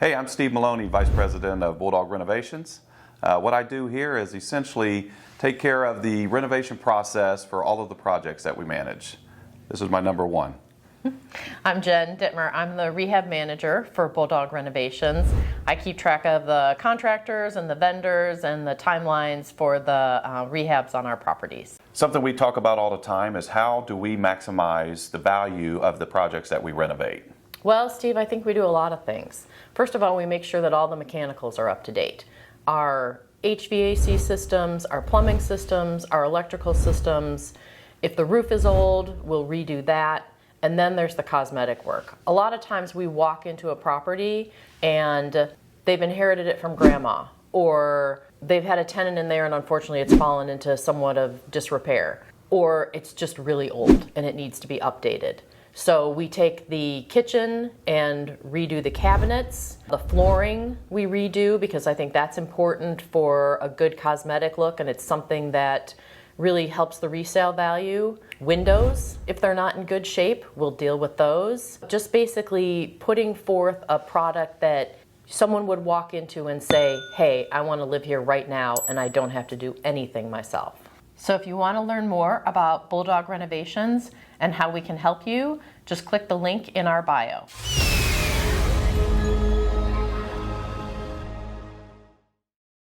Hey, I'm Steve Maloney, Vice President of Bulldog Renovations. What I do here is essentially take care of the renovation process for all of the projects that we manage. This is my number one. I'm Jen Dittmer. I'm the rehab manager for Bulldog Renovations. I keep track of the contractors and the vendors and the timelines for the rehabs on our properties. Something we talk about all the time is how do we maximize the value of the projects that we renovate? Well, Steve, I think we do a lot of things. First of all, we make sure that all the mechanicals are up to date. Our HVAC systems, our plumbing systems, our electrical systems. If the roof is old, we'll redo that. And then there's the cosmetic work. A lot of times we walk into a property and they've inherited it from grandma, or they've had a tenant in there and unfortunately it's fallen into somewhat of disrepair, or it's just really old and it needs to be updated. So we take the kitchen and redo the cabinets. The flooring we redo because I think that's important for a good cosmetic look, and it's something that really helps the resale value. Windows, if they're not in good shape, we'll deal with those. Just basically putting forth a product that someone would walk into and say, hey, I want to live here right now and I don't have to do anything myself. So if you want to learn more about Bulldog Renovations and how we can help you, just click the link in our bio.